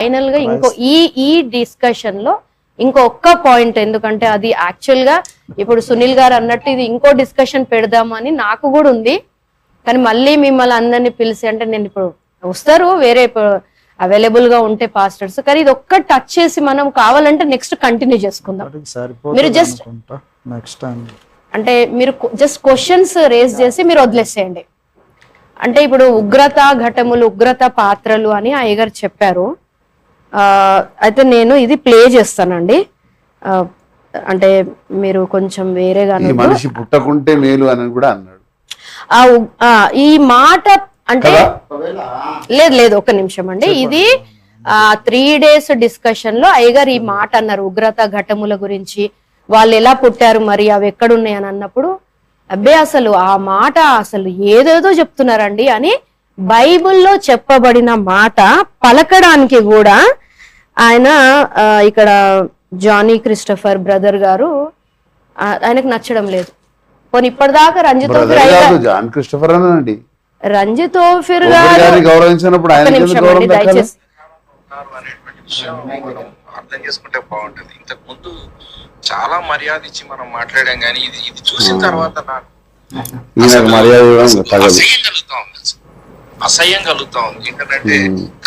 Final గా ఈ discussion లో ఇంకొక పాయింట్, ఎందుకంటే అది యాక్చువల్ గా ఇప్పుడు సునీల్ గారు అన్నట్టు ఇది ఇంకో డిస్కషన్ పెడదామని నాకు కూడా ఉంది. కానీ మళ్ళీ మిమ్మల్ని అందరినీ పిలిచి, అంటే నేను ఇప్పుడు వస్తారు వేరే అవైలబుల్ గా ఉంటే పాస్టర్స్, కానీ ఇది ఒక్క టచ్ చేసి మనం కావాలంటే నెక్స్ట్ కంటిన్యూ చేసుకుందాం. మీరు జస్ట్ అంటే మీరు జస్ట్ క్వశ్చన్స్ రేస్ చేసి మీరు వదిలేసేయండి. అంటే ఇప్పుడు ఉగ్రత ఘటములు, ఉగ్రత పాత్రలు అని అయ్యగారు చెప్పారు. అయితే నేను ఇది ప్లే చేస్తానండి. అంటే మీరు కొంచెం వేరేగా, మనిషి పుట్టకుంటే మేలు అని కూడా అన్నాడు. ఈ మాట అంటే లేదు ఒక్క నిమిషం అండి. ఇది 3 days డిస్కషన్ లో అయ్యగారు ఈ మాట అన్నారు, ఉగ్రత ఘటముల గురించి. వాళ్ళు ఎలా పుట్టారు, మరి అవి ఎక్కడున్నాయి అని అన్నప్పుడు, అబ్బే అసలు ఆ మాట అసలు ఏదేదో చెప్తున్నారండి అని బైబిల్లో చెప్పబడిన మాట పలకడానికి కూడా ఆయన ఇక్కడ జానీ క్రిస్టఫర్ బ్రదర్ గారు ఆయనకు నచ్చడం లేదు. పోనీ ఇప్పటిదాకా రంజిత్ ఓఫిర్ గారు గౌరవించినప్పుడు దయచేసి అర్థం చేసుకుంటే బాగుంటది. ఇంతకు ముందు చాలా మర్యాద ఇచ్చి మనం మాట్లాడాం, కానీ ఇది చూసిన తర్వాత నాకు అసహ్యం కలుగుతా ఉంది. ఏంటంటే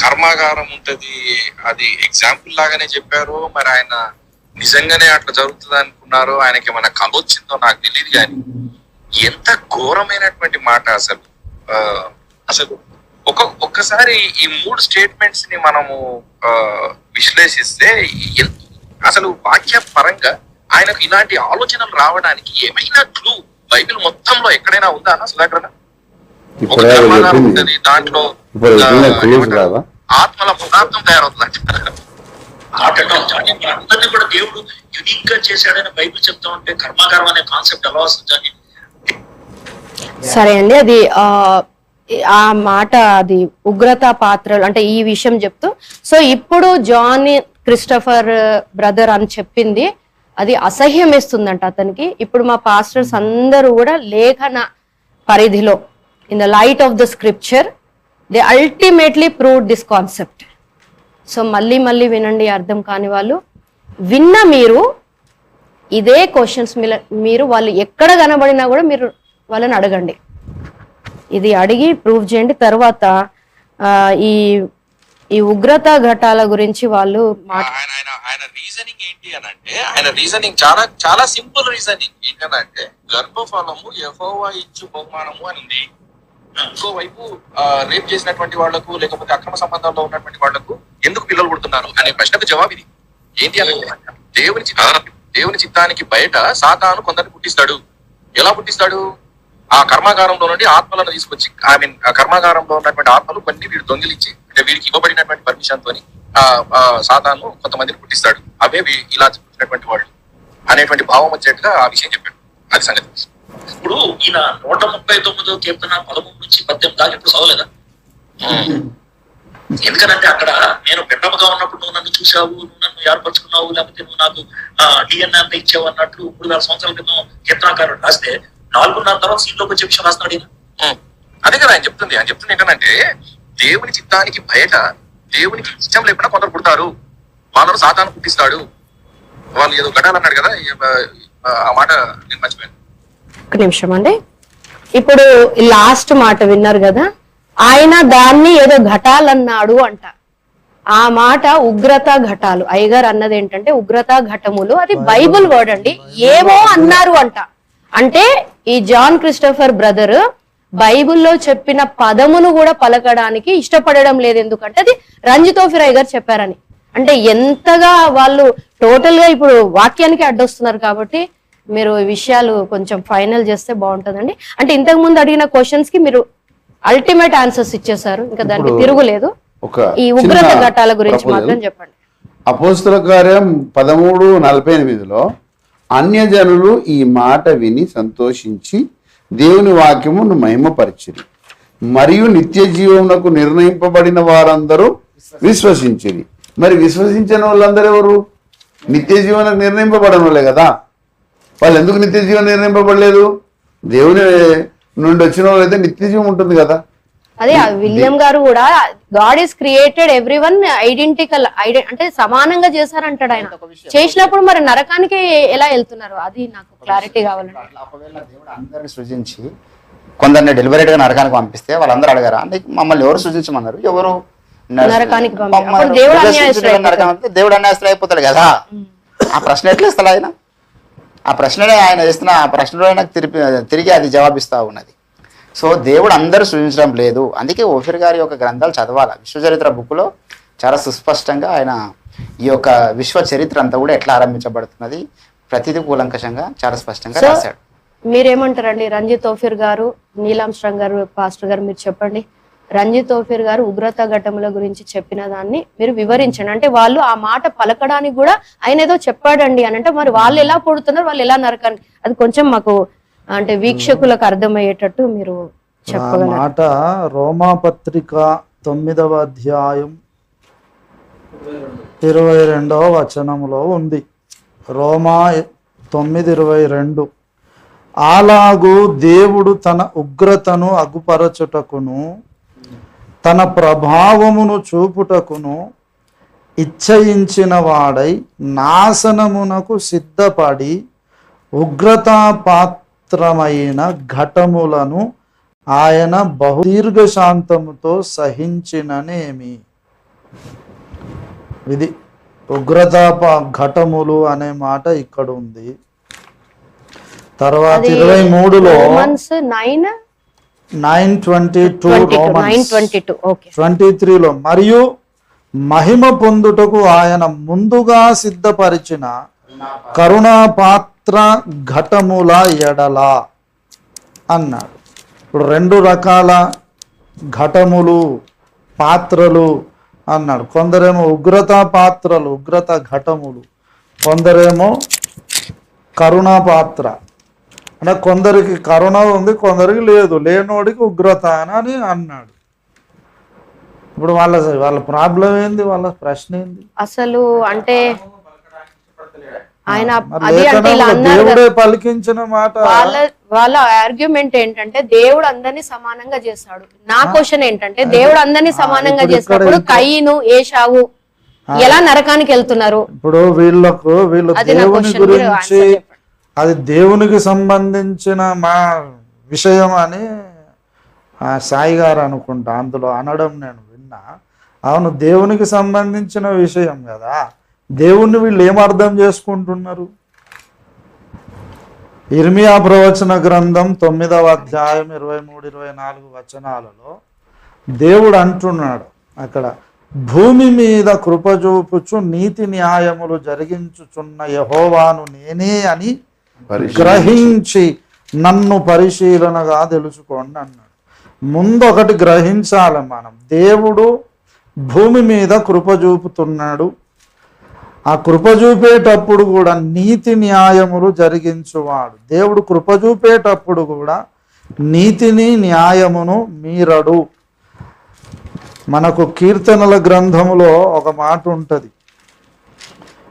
కర్మాగారం ఉంటది, అది ఎగ్జాంపుల్ లాగానే చెప్పారు. మరి ఆయన నిజంగానే అట్లా జరుగుతుంది అనుకున్నారో, ఆయనకి ఏమైనా కలొచ్చిందో నాకు తెలియదు. కానీ ఎంత ఘోరమైనటువంటి మాట అసలు. అసలు ఒక్కసారి ఈ 3 స్టేట్మెంట్స్ ని మనము విశ్లేషిస్తే, అసలు వాక్య పరంగా ఆయనకు ఇలాంటి ఆలోచనలు రావడానికి ఏమైనా క్లూ బైబిల్ మొత్తంలో ఎక్కడైనా ఉందా సుధాకర్? ఒక కర్మాగారం ఉంటది, దాంట్లో ఆత్మల పదార్థం తయారవుతుంది. అందరినీ కూడా దేవుడు యునిక్ గా చేశాడని బైబిల్ చెప్తా ఉంటే కర్మాగారం అనే కాన్సెప్ట్ ఎలా వస్తుంది? సరే అండి, అది ఆ మాట అది ఉగ్రత పాత్రలు అంటే ఈ విషయం చెప్తూ, సో ఇప్పుడు జానీ క్రిస్టఫర్ బ్రదర్ అని చెప్పింది అది అసహ్యం వేస్తుందంట అతనికి. ఇప్పుడు మా పాస్టర్స్ అందరూ కూడా లేఖన పరిధిలో in the light of the scripture they ultimately proved this concept. So మళ్ళీ వినండి, అర్థం కాని వాళ్ళు విన్న మీరు ఇదే క్వశ్చన్స్ మీరు వాళ్ళు ఎక్కడ కనబడినా కూడా మీరు వాళ్ళని అడగండి, ఇది అడిగి ప్రూవ్ చేయండి. తర్వాత ఈ ఉగ్రత ఘటాల గురించి వాళ్ళు ఆయన రీజనింగ్ ఏంటి అని అంటే, ఆయన రీజనింగ్ చాలా చాలా సింపుల్ రీజనింగ్ ఏంటంటే, గర్భఫలము యెహోవా ఇచ్చు బహుమానము అని ఉంది. ఇంకోవైపు రేప్ చేసినటువంటి వాళ్లకు, లేకపోతే అక్రమ సంబంధాల్లో ఉన్నటువంటి వాళ్లకు ఎందుకు పిల్లలు పుడుతున్నారు అనే ప్రశ్నకు జవాబు ఇది. ఏంటి అంటే, దేవుని చిత్తానికి బయట సాతాను కొందరిని పుట్టిస్తాడు. ఎలా పుట్టిస్తాడు? ఆ కర్మాగారంలో నుండి ఆత్మలను తీసుకొచ్చి, ఆ కర్మాగారంలో ఉన్నటువంటి ఆత్మలు కొన్ని వీడు దొంగిలించి, అంటే వీడికి ఇవ్వబడినటువంటి పర్మిషన్ తోని సాతాను కొంతమందిని పుట్టిస్తాడు. అవే ఇలా పుట్టినటువంటి వాళ్ళు అనేటువంటి భావం వచ్చేట్టుగా ఆ విషయం చెప్పాడు. అది సంగతి. ఇప్పుడు ఈయన 139వ కీర్తన 13 నుంచి 18 దాకా ఇప్పుడు చదవలేదా? ఎందుకనంటే అక్కడ నేను పిండముగా ఉన్నప్పుడు నువ్వు నన్ను చూసావు, నువ్వు నన్ను ఏర్పరచుకున్నావు, లేకపోతే నువ్వు నాకు DNA అంతా ఇచ్చావు అన్నట్లు 3000 సంవత్సరాల క్రితం కీర్తనకారుడు రాస్తే 4.5 తర్వాత సీట్లోకి వచ్చే విషయం రాస్తున్నాడు ఈయన. అదే కదా ఆయన చెప్తుంది ఏంటంటే, దేవుని చిత్తానికి బయట దేవునికి ఇష్టం లేకుండా కొందరు పుడతారు, వాళ్ళను సాతాను పుట్టిస్తాడు. వాళ్ళు ఏదో ఘటాలు అన్నాడు కదా, ఆ మాట నేను మర్చిపోయాను. ఒక నిమిషం అండి, ఇప్పుడు లాస్ట్ మాట విన్నారు కదా, ఆయన దాన్ని ఏదో ఘటాలన్నాడు అంట. ఆ మాట ఉగ్రత ఘటాలు, అయ్యగారు అన్నది ఏంటంటే ఉగ్రత ఘటములు, అది బైబుల్ వర్డ్ అండి. ఏమో అన్నారు అంట. అంటే ఈ జాన్ క్రిస్టఫర్ బ్రదర్ బైబిల్లో చెప్పిన పదమును కూడా పలకడానికి ఇష్టపడడం లేదు. ఎందుకంటే అది రంజిత్ ఓఫిర్ గారు చెప్పారని. అంటే ఎంతగా వాళ్ళు టోటల్ గా ఇప్పుడు వాక్యానికి అడ్డొస్తున్నారు. కాబట్టి మీరు ఈ విషయాలు కొంచెం ఫైనల్ చేస్తే బాగుంటుందండి. అంటే ఇంతకు ముందు అడిగిన క్వశ్చన్స్ కి మీరు అల్టిమేట్ ఆన్సర్స్ ఇచ్చేసారు, ఇంకా దానికి తిరుగులేదు. ఈ ఉగ్రత ఘటాల గురించి మాత్రం చెప్పండి. అపోస్తల కార్యం 13:48 అన్యజనులు ఈ మాట విని సంతోషించి దేవుని వాక్యమును మహిమపరిచిరి, మరియు నిత్య జీవమునకు నిర్ణయింపబడిన వారందరూ విశ్వసించిరి. మరి విశ్వసించిన వాళ్ళందరూ ఎవరు? నిత్య జీవనకు నిర్ణయింపబడిన వాళ్ళే కదా. వాళ్ళు ఎందుకు నిత్య జీవనం నిర్ణయింపబడలేదు? దేవుని నుండి వచ్చిన వాళ్ళైతే నిత్య జీవం ఉంటుంది కదా. అదే విలియం గారు కూడా God is created everyone identical అంటే సమానంగా చేశారంటాడు ఆయన. చేసినప్పుడు మరి నరకానికి ఎలా వెళ్తున్నారు అది నాకు క్లారిటీ కావాలండి. ఒకవేళ దేవుడు అందరిని సృజించి కొందరిని డెలివరీగా నరకానికి పంపిస్తే వాళ్ళందరూ అడగారా నీకు మమ్మల్ని ఎవరు సృజించమన్నారు, ఎవరు నరకానికి దేవుడు అన్యాయస్తులు అయిపోతాడు కదా. ఆ ప్రశ్న ఎట్లా ఇస్తాడు ఆయన? ఆ ప్రశ్ననే ఆయన వేస్తున్న ఆ ప్రశ్నలో ఆయన తిరిగి అది జవాబిస్తా ఉన్నది. సో దేవుడు అందరూ సృజించడం లేదు. అందుకే ఓఫీర్ గారి యొక్క గ్రంథాలు చదవాలి. విశ్వచరిత్ర బుక్లో చాలా సుస్పష్టంగా ఆయన ఈ యొక్క విశ్వ చరిత్ర అంతా కూడా ఎట్లా ఆరంభించబడుతున్నది ప్రతిదీ కూలంకషంగా చాలా స్పష్టంగా రాశాడు. మీరేమంటారండి? రంజిత్ ఓఫీర్ గారు, నీలాంస్ట్రాంగ్ గారు, పాస్టర్ గారు మీరు చెప్పండి. రంజిత్ ఓఫీర్ గారు ఉగ్రత ఘటముల గురించి చెప్పిన దాన్ని మీరు వివరించండి. అంటే వాళ్ళు ఆ మాట పలకడానికి కూడా ఆయన ఏదో చెప్పాడండి అని అంటే మరి వాళ్ళు ఎలా పుడుతున్నారు, వాళ్ళు ఎలా నరకానికి, అది కొంచెం మాకు అంటే వీక్షకులకు అర్థమయ్యేటట్టు మీరు చెప్పగలరు. మాట రోమాపత్రిక 9వ అధ్యాయం 22వ వచనంలో ఉంది. రోమా 9:22 అలాగూ దేవుడు తన ఉగ్రతను అగుపరచుటకును తన ప్రభావమును చూపుటకును ఇచ్చయించిన వాడై నాశనమునకు సిద్ధపడి ఉగ్రతాపాత్రమైన ఘటములను ఆయన బహుదీర్ఘశాంతముతో సహించిననేమి. ఇది ఘటములు అనే మాట ఇక్కడ ఉంది. తర్వాత 23లో 9:22 మరియు మహిమ పొందుటకు ఆయన ముందుగా సిద్ధపరిచిన కరుణాపాత్ర ఘటముల ఎడల అన్నాడు. ఇప్పుడు 2 రకాల ఘటములు పాత్రలు అన్నాడు. కొందరేమో ఉగ్రత పాత్రలు, ఉగ్రత ఘటములు, కొందరేమో కరుణా పాత్ర. అంటే కొందరికి కరుణ ఉంది, కొందరికి లేదు, లేనోడికి ఉగ్రత అని అన్నాడు. ఇప్పుడు వాళ్ళ ప్రాబ్లం ఏంది, వాళ్ళ ప్రశ్న ఏంది అసలు? అంటే ఆయన దేవుడే పలికించిన మాట. వాళ్ళ ఆర్గ్యుమెంట్ ఏంటంటే దేవుడు అందరినీ సమానంగా చేస్తాడు. నా క్వశ్చన్ ఏంటంటే దేవుడు అందరినీ సమానంగా చేసినప్పుడు కయీను ఏషావు ఎలా నరకానికి వెళ్తున్నారు? ఇప్పుడు వీళ్ళు దేవుని గురించి అది దేవునికి సంబంధించిన మా విషయం అని సాయి గారు అనుకుంటా అందులో అనడం నేను విన్నా. అవును, దేవునికి సంబంధించిన విషయం కదా. దేవుణ్ణి వీళ్ళు ఏం అర్థం చేసుకుంటున్నారు? ఇర్మియా ప్రవచన గ్రంథం 9వ అధ్యాయం 23-24 వచనాలలో దేవుడు అంటున్నాడు అక్కడ, భూమి మీద కృపచూపుచు నీతి న్యాయములు జరిగించుచున్న యెహోవాను నేనే అని గ్రహించి నన్ను పరిశీలనగా తెలుసుకోండి అన్నాడు. ముందు ఒకటి గ్రహించాలి మనం, దేవుడు భూమి మీద కృప చూపుతున్నాడు. ఆ కృప చూపేటప్పుడు కూడా నీతి న్యాయములు జరిగించువాడు. దేవుడు కృప చూపేటప్పుడు కూడా నీతిని న్యాయమును మీరడు. మనకు కీర్తనల గ్రంథములో ఒక మాట ఉంటుంది,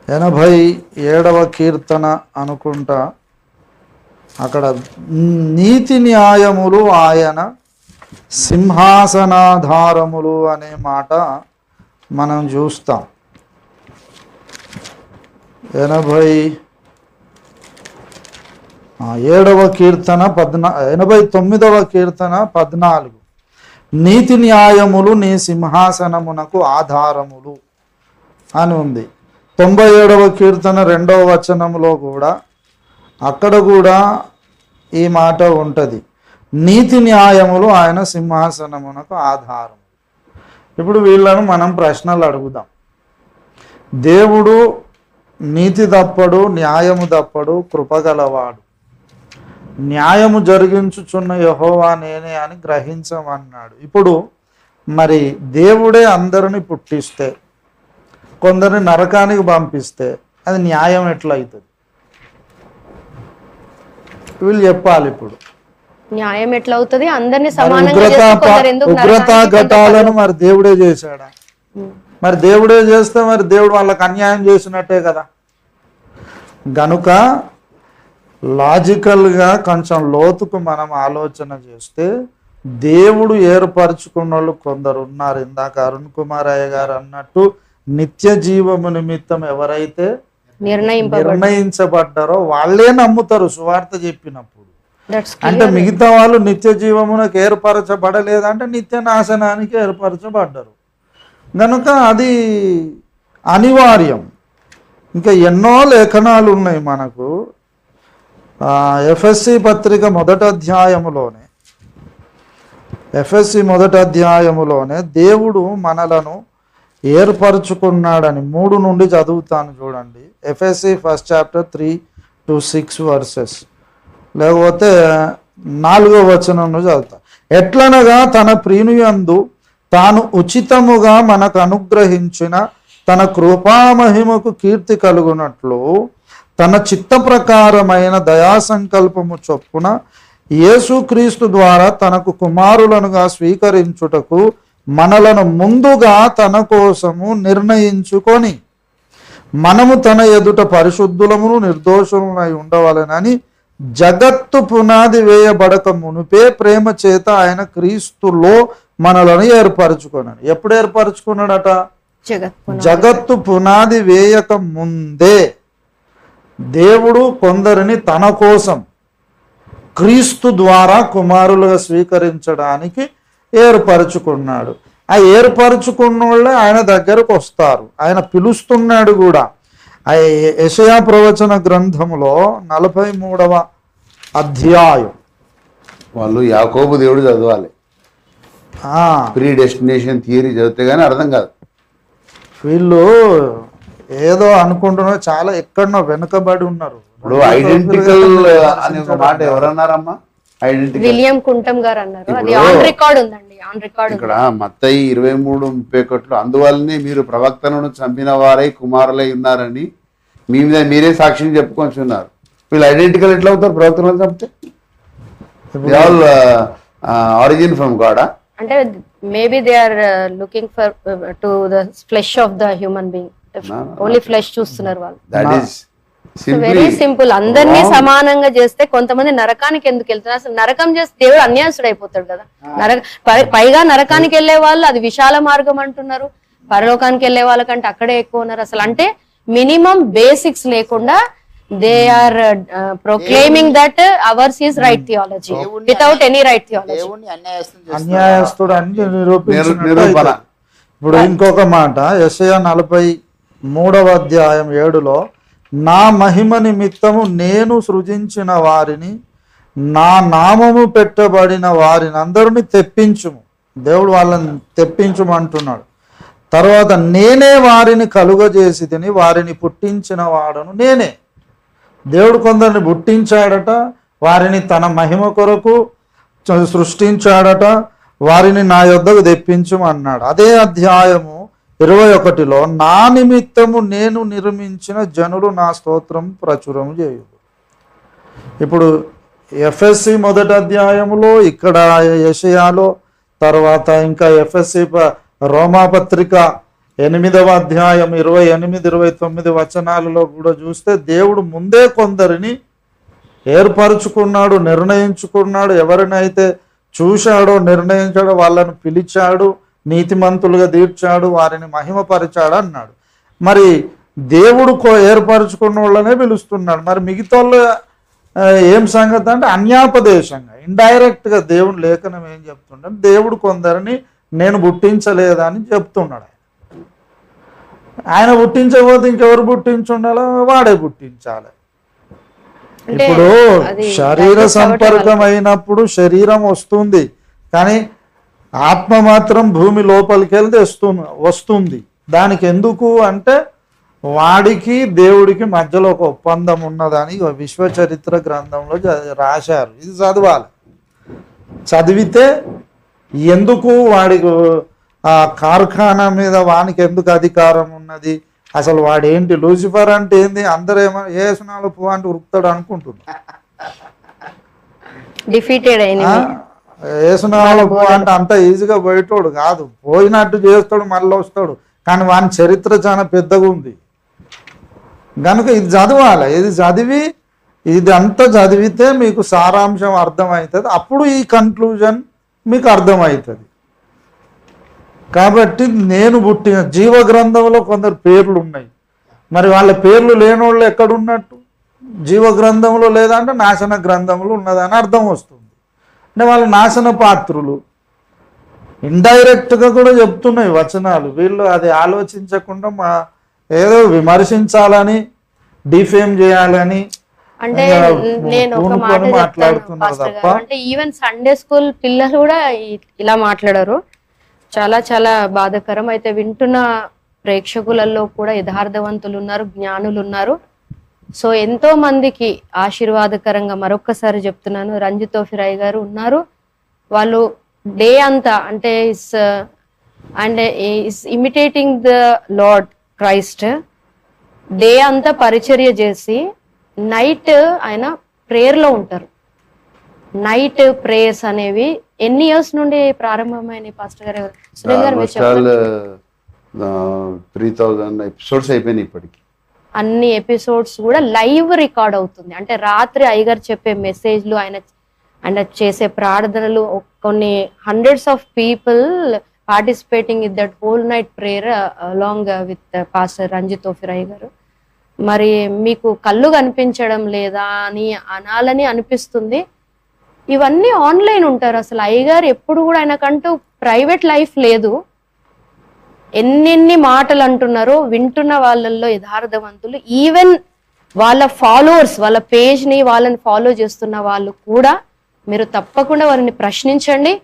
87వ కీర్తన అనుకుంటా. అక్కడ నీతి న్యాయములు ఆయన సింహాసనాధారములు అనే మాట మనం చూస్తాం. 89వ కీర్తన 14 నీతి న్యాయములు నీ సింహాసనమునకు ఆధారములు అని ఉంది. 97వ కీర్తన 2వ వచనంలో కూడా అక్కడ కూడా ఈ మాట ఉంటుంది, నీతి న్యాయములు ఆయన సింహాసనమునకు ఆధారం. ఇప్పుడు వీళ్ళను మనం ప్రశ్నలు అడుగుదాం. దేవుడు నీతి తప్పడు, న్యాయము తప్పడు, కృపగలవాడు. న్యాయము జరిగించుచున్న యెహోవా నేనే అని గ్రహించమన్నాడు. ఇప్పుడు మరి దేవుడే అందరిని పుట్టిస్తే కొందరిని నరకానికి పంపిస్తే అది న్యాయం ఎట్లయితుంది? వీళ్ళు చెప్పాలి. ఇప్పుడు న్యాయం ఎట్లా అవుతుంది? అందరినీ ఉగ్రత ఘటాలను మరి దేవుడే చేశాడా? మరి దేవుడే చేస్తే మరి దేవుడు వాళ్ళకి అన్యాయం చేసినట్టే కదా. గనుక లాజికల్గా కొంచెం లోతుకు మనం ఆలోచన చేస్తే దేవుడు ఏర్పరచుకున్న వాళ్ళు కొందరు ఉన్నారు. ఇందాక అరుణ్ కుమార్ అయ్య గారు అన్నట్టు నిత్య జీవము నిమిత్తం ఎవరైతే నిర్ణయించబడ్డారో వాళ్ళే నమ్ముతారు సువార్త చెప్పినప్పుడు. అంటే మిగతా వాళ్ళు నిత్య జీవమునకు ఏర్పరచబడలేదంటే నిత్య నాశనానికి ఏర్పరచబడ్డారు కనుక అది అనివార్యం. ఇంకా ఎన్నో లేఖనాలు ఉన్నాయి మనకు. ఎఫ్ఎస్సి పత్రిక మొదటి అధ్యాయములోనే దేవుడు మనలను ఏర్పరచుకున్నాడని 3 నుండి చదువుతాను చూడండి. ఎఫ్ఎస్సి 1st chapter 3-6 verses, లేకపోతే 4వ వచనం చదువుతా. ఎట్లనగా తన ప్రియునియందు తాను ఉచితముగా మనకు అనుగ్రహించిన తన కృపామహిమకు కీర్తి కలుగునట్లు తన చిత్త ప్రకారమైన దయాసంకల్పము చొప్పున యేసుక్రీస్తు ద్వారా తనకు కుమారులనుగా స్వీకరించుటకు మనలను ముందుగా తన కోసము నిర్ణయించుకొని మనము తన ఎదుట పరిశుద్ధులమును నిర్దోషమునై ఉండవలెనని జగత్తు పునాది వేయబడక మునుపే ప్రేమ చేత ఆయన క్రీస్తులో మనలను ఏర్పరచుకున్నాడు. ఎప్పుడు ఏర్పరచుకున్నాడట? జగత్తు పునాది వేయక ముందే దేవుడు కొందరిని తన కోసం క్రీస్తు ద్వారా కుమారులుగా స్వీకరించడానికి ఏర్పరచుకున్నాడు. ఆ ఏర్పరచుకున్న వాళ్ళే ఆయన దగ్గరకు వస్తారు. ఆయన పిలుస్తున్నాడు కూడా. ఆ యెషయా ప్రవచన గ్రంథములో 43వ అధ్యాయం వాళ్ళు యాకోబు దేవుడు చదవాలి. ప్రీ డెస్టినేషన్ థియరీ చదివితే కానీ అర్థం కాదు. వీళ్ళు ఏదో అనుకుంటున్నారు, చాలా ఎక్కడనో వెనుకబడి ఉన్నారు. ఇప్పుడు ఐడెంటికల్ అనే ఒక మాట ఎవరన్నారమ్మా? ఐడెంటికల్ విలియం కుంటం గారు అన్నారు. అది ఆన్ రికార్డ్ ఉందండి, ఆన్ రికార్డ్. ఇక్కడ మత్తయి 23:31 అందువల్లనే మీరు ప్రవక్తలను చంపిన వారై కుమారులై ఉన్నారని మీ మీద మీరే సాక్షిని చెప్పుకొని ఉన్నారు. వీళ్ళు ఐడెంటికల్ ఎట్లా అవుతారు? ప్రవక్తలను చంపితే ఆరిజిన్ ఫ్రమ్ గాడా? అంటే maybe they are looking for to the flesh of the human being. Only flesh చూస్తున్నారు వాళ్ళు. That is very simple. అందరినీ సమానంగా చేస్తే కొంతమంది నరకానికి ఎందుకు వెళ్తున్నారు? అసలు నరకం చేస్తే దేవుడు అన్యాయస్తుడు అయిపోతాడు కదా. పైగా నరకానికి వెళ్లే వాళ్ళు అది విశాల మార్గం అంటున్నారు, పరలోకానికి వెళ్లే వాళ్ళకంటే అక్కడే ఎక్కువ ఉన్నారు. అసలు అంటే మినిమం బేసిక్స్ లేకుండా they are proclaiming that ours is right theology without any right theology. అన్యాయస్తుడు అని నిరూపించినట్టు. ఇప్పుడు ఇంకొక మాట యెషయా 43వ అధ్యాయం 7లో నా మహిమ నిమిత్తము నేను సృజించిన వారిని నా నామము పెట్టబడిన వారిని అందరినీ తెప్పించుము. దేవుడు వాళ్ళని తెప్పించుమంటున్నాడు. తర్వాత నేనే వారిని కలుగజేసి తిని వారిని పుట్టించిన వాడను నేనే. దేవుడు కొందరిని పుట్టించాడట, వారిని తన మహిమ కొరకు సృష్టించాడట, వారిని నా యొద్దకు తెప్పించుమన్నాడు. అదే అధ్యాయము 21లో నా నిమిత్తము నేను నిర్మించిన జనులు నా స్తోత్రం ప్రచురం చేయు. ఇప్పుడు ఎఫ్ఎస్సి మొదటి అధ్యాయములో, ఇక్కడ యెషయాలో, తర్వాత ఇంకా ఎఫ్ఎస్సి రోమాపత్రిక 8వ అధ్యాయం 28-29 వచనాలలో కూడా చూస్తే దేవుడు ముందే కొందరిని ఏర్పరచుకున్నాడు, నిర్ణయించుకున్నాడు. ఎవరినైతే చూశాడో నిర్ణయించాడో వాళ్ళను పిలిచాడు, నీతిమంతులుగా తీర్చాడు, వారిని మహిమపరిచాడు అన్నాడు. మరి దేవుడు ఏర్పరచుకున్న వాళ్ళనే పిలుస్తున్నాడు. మరి మిగతా ఏం సంగతి అంటే అన్యాపదేశంగా ఇండైరెక్ట్గా దేవుని లేఖనం ఏం చెప్తుండే, దేవుడు కొందరిని నేను పుట్టించలేదని చెప్తున్నాడు. ఆయన పుట్టించకపోతే ఇంకెవరు పుట్టించుండాలో వాడే పుట్టించాలి. ఇప్పుడు శరీర సంపర్కం అయినప్పుడు శరీరం వస్తుంది, కానీ ఆత్మ మాత్రం భూమి లోపలికి వెళ్తే వస్తుంది. దానికి ఎందుకు అంటే వాడికి దేవుడికి మధ్యలో ఒక ఒప్పందం ఉన్నదని విశ్వచరిత్ర గ్రంథంలో రాశారు. ఇది చదవాలి. చదివితే ఎందుకు వాడికి ఆ కార్ఖానా మీద వానికి ఎందుకు అధికారం ఉన్నది, అసలు వాడేంటి, లూసిఫర్ అంటే ఏంది, అందరేమో ఏసునాలు పో అంటే ఉరుకుతాడు అనుకుంటున్నారు. ఏసునాలు పో అంటే అంత ఈజీగా పోయేటోడు కాదు, పోయినట్టు చేస్తాడు మళ్ళీ వస్తాడు. కానీ వాని చరిత్ర చాలా పెద్దగా ఉంది కనుక ఇది చదవాలి. ఇది చదివి ఇది అంతా చదివితే మీకు సారాంశం అర్థమవుతుంది. అప్పుడు ఈ కన్క్లూజన్ మీకు అర్థమవుతుంది. కాబట్టి నేను పుట్టిన జీవ గ్రంథంలో కొందరు పేర్లు ఉన్నాయి, మరి వాళ్ళ పేర్లు లేని వాళ్ళు ఎక్కడున్నట్టు? జీవ గ్రంథంలో లేదంటే నాశన గ్రంథంలో ఉన్నదని అర్థం వస్తుంది. అంటే వాళ్ళు నాశన పాత్రులు. ఇండైరెక్ట్గా కూడా చెప్తున్నాయి వచనాలు. వీళ్ళు అది ఆలోచించకుండా ఏదో విమర్శించాలని, డిఫేమ్ చేయాలని అంటే నేను ఒక మాట మాట్లాడుతున్నారు తప్ప. అంటే ఈవెన్ సండే స్కూల్ పిల్లలు కూడా ఇలా మాట్లాడారు. చాలా చాలా బాధాకరం. అయితే వింటున్న ప్రేక్షకులలో కూడా యథార్థవంతులు ఉన్నారు, జ్ఞానులు ఉన్నారు. సో ఎంతో మందికి ఆశీర్వాదకరంగా మరొక్కసారి చెప్తున్నాను, రంజిత్ తోఫిరాయ్ గారు ఉన్నారు. వాళ్ళు డే అంతా అంటే is imitating the lord Christ. Day అంతా పరిచర్య చేసి నైట్ ఆయన ప్రేయర్లో ఉంటారు. నైట్ ప్రేయర్స్ అనేవి ఎన్ని ఇయర్స్ నుండి ప్రారంభమైన పాస్టర్ గారు? సునీల్ గారు మీరు చెప్పండి. 3000 ఎపిసోడ్స్ అయిపోయినాయి ఇప్పటికి. అన్ని ఎపిసోడ్స్ కూడా లైవ్ రికార్డ్ అవుతుంది. అంటే రాత్రి అయ్యగారు చెప్పే మెసేజ్లు, ఆయన చేసే ప్రార్థనలు, కొన్ని hundreds of people participating in that whole night prayer along with pastor Ranjith తోఫిరాయ్ గారు. మరి మీకు కళ్ళు కనిపించడం లేదా అని అనాలని అనిపిస్తుంది. ఇవన్నీ ఆన్లైన్ ఉంటారు. అసలు అయ్యగారు ఎప్పుడు కూడా ఆయనకంటూ ప్రైవేట్ లైఫ్ లేదు. ఎన్నెన్ని మాటలు అంటున్నారో వింటున్న వాళ్ళల్లో యథార్థవంతులు, ఈవెన్ వాళ్ళ ఫాలోవర్స్, వాళ్ళ పేజ్ని వాళ్ళని ఫాలో చేస్తున్న వాళ్ళు కూడా మీరు తప్పకుండా వారిని ప్రశ్నించండి.